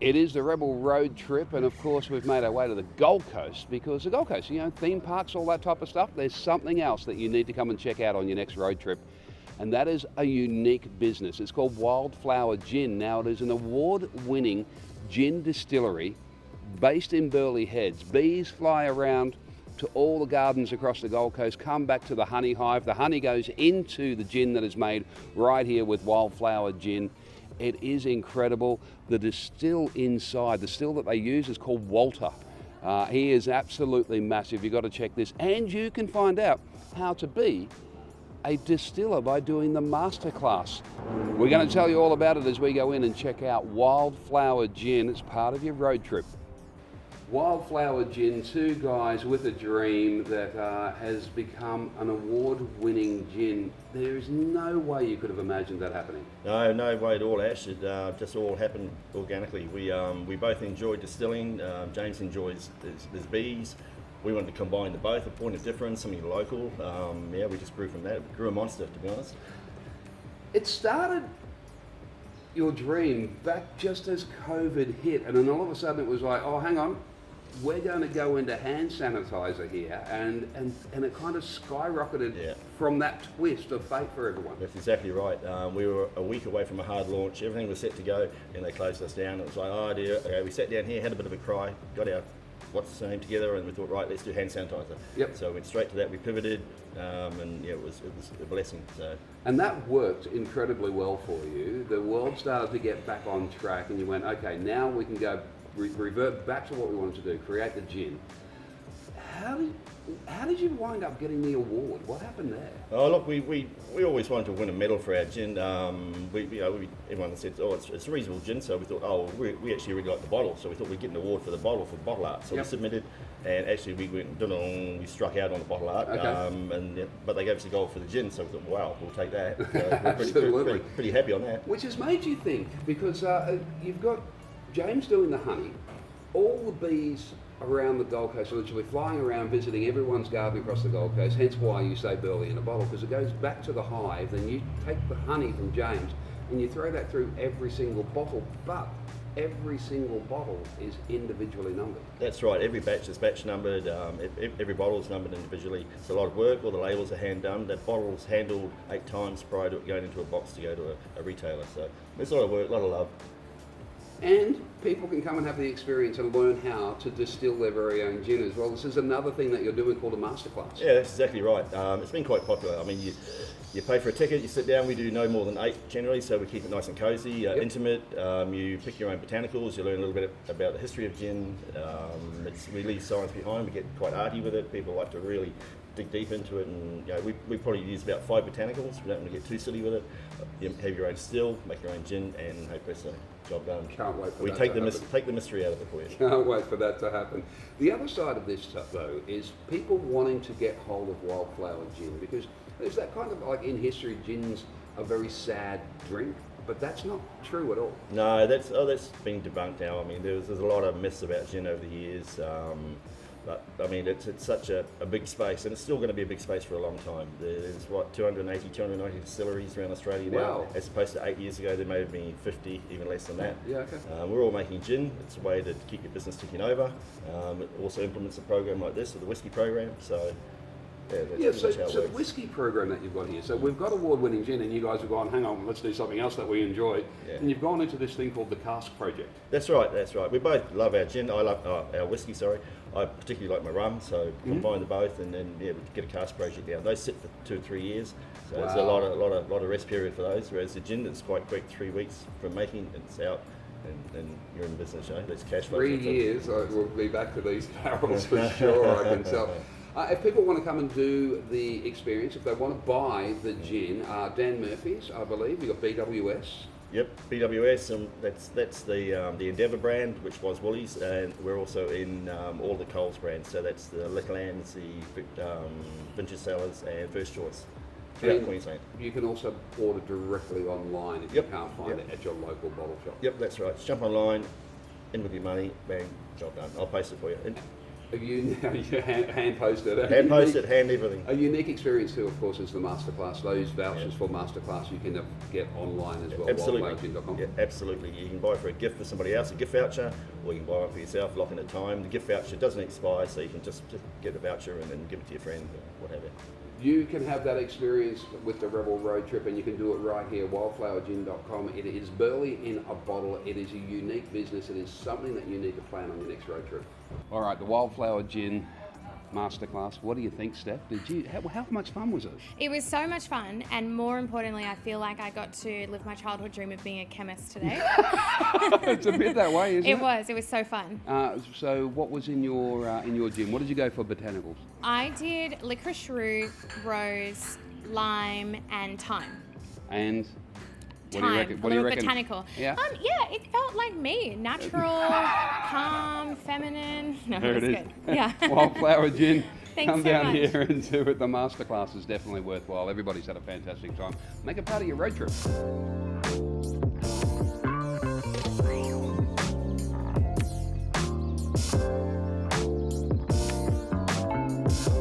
It is the Rebel road trip, and of course we've made our way to the Gold Coast because the Gold Coast, theme parks, all that type of stuff, there's something else that you need to come and check out on your next road trip, and that is a unique business. It's called Wildflower Gin. Now, it is an award-winning gin distillery based in Burleigh Heads. Bees fly around to all the gardens across the Gold Coast, come back to the honey hive. The honey goes into the gin that is made right here with Wildflower Gin. It is incredible. The distill inside, the still that they use is called Walter. He is absolutely massive. You've got to check this. And you can find out how to be a distiller by doing the masterclass. We're going to tell you all about it as we go in and check out Wildflower Gin. It's part of your road trip. Wildflower Gin, two guys with a dream that has become an award-winning gin. There is no way you could have imagined that happening. No way at all, Ash. It just all happened organically. We both enjoy distilling. James enjoys his bees. We wanted to combine the both, a point of difference, something local. We just grew from that. It grew a monster, to be honest. It started your dream back just as COVID hit, and then all of a sudden it was like, oh, hang on, we're going to go into hand sanitizer here, and it kind of skyrocketed from that twist of fate for everyone. That's exactly right. We were a week away from a hard launch. Everything was set to go, and they closed us down. It was like, oh dear. Okay, we sat down here, had a bit of a cry, got our what's the name together, and we thought, right, let's do hand sanitizer. Yep. So we went straight to that. We pivoted, and it was a blessing. So. And that worked incredibly well for you. The world started to get back on track, and you went, okay, now we can go revert back to what we wanted to do, create the gin. How did you wind up getting the award? What happened there? Oh look, we always wanted to win a medal for our gin. Everyone said, oh, it's a reasonable gin, so we thought, oh, we actually really like the bottle, so we thought we'd get an award for the bottle for bottle art. So we submitted, and actually we went, we struck out on the bottle art, but they gave us a gold for the gin, so we thought, wow, we'll take that. So we're pretty happy on that. Which has made you think, because you've got James doing the honey, all the bees around the Gold Coast are literally flying around visiting everyone's garden across the Gold Coast, hence why you say Burleigh in a bottle, because it goes back to the hive, then you take the honey from James and you throw that through every single bottle, but every single bottle is individually numbered. That's right, every batch is batch numbered, every bottle is numbered individually. It's a lot of work, all the labels are hand done. That bottle is handled 8 times prior to it going into a box to go to a retailer, so it's a lot of work, a lot of love. And people can come and have the experience and learn how to distill their very own gin as well. This is another thing that you're doing called a masterclass. Yeah, that's exactly right. It's been quite popular. I mean, you pay for a ticket, you sit down, we do no more than 8 generally, so we keep it nice and cozy, intimate. You pick your own botanicals, you learn a little bit about the history of gin. We leave science behind, we get quite arty with it. People like to really dig deep into it, and we probably use about 5 botanicals. We don't want to get too silly with it. You have your own still, make your own gin, and hey presto, job done. Can't wait for that to happen. Take the mystery out of it for you. Can't wait for that to happen. The other side of this stuff, though, is people wanting to get hold of Wildflower Gin, because there's that kind of, like in history, gin's a very sad drink, but that's not true at all. No, that's been debunked now. I mean, there's a lot of myths about gin over the years. But I mean, it's such a big space, and it's still going to be a big space for a long time. There's 290 distilleries around Australia now, wow. As opposed to 8 years ago there may have been 50, even less than that. Yeah, okay. We're all making gin. It's a way to keep your business ticking over. It also implements a program like this, or the whiskey program. So so the whiskey program that you've got here. So we've got award-winning gin, and you guys have gone, hang on, let's do something else that we enjoy. Yeah. And you've gone into this thing called the Cask Project. That's right. We both love our gin. I love our whiskey. Sorry. I particularly like my rum, so combine the both, and then we get a Cask Project down. Those sit for 2 or 3 years, so there's a lot of rest period for those. Whereas the gin, it's quite quick, 3 weeks from making, it's out, and you're in business. There's cash flow. 3 years, we'll be back to these barrels for sure. I can tell. If people want to come and do the experience, if they want to buy the gin, Dan Murphy's, I believe, you've got BWS. Yep, BWS, and that's the Endeavour brand, which was Woolies, and we're also in all the Coles brands. So that's the Liquorlands, the Vintage Cellars, and First Choice throughout Queensland. You can also order directly online if you can't find it at your local bottle shop. Yep, that's right. Just jump online, in with your money, bang, job done. I'll post it for you. You hand posted. Hand posted, hand everything. A unique experience too, of course, is the masterclass. Those vouchers for masterclass you can get online as well. Absolutely. Wildflowergin.com. Yeah, absolutely. You can buy for a gift for somebody else, a gift voucher, or you can buy one for yourself, lock in a time. The gift voucher doesn't expire, so you can just get the voucher and then give it to your friend, or what have you. You can have that experience with the Rebel Road Trip, and you can do it right here, wildflowergin.com. It is Burleigh in a bottle. It is a unique business. It is something that you need to plan on your next road trip. All right, the Wildflower Gin Masterclass. What do you think, Steph? How much fun was it? It was so much fun, and more importantly, I feel like I got to live my childhood dream of being a chemist today. It's a bit that way, isn't it? It was so fun. So what was in your gin? What did you go for botanicals? I did licorice root, rose, lime, and thyme. And what Thyme, do you reckon? a little botanical. Yeah. Yeah, it felt like me. Natural, calm, feminine. No, There it was it is. good. Yeah. Wildflower Gin. Thanks Come so down much. here and do it. The masterclass is definitely worthwhile. Everybody's had a fantastic time. Make it part of your road trip.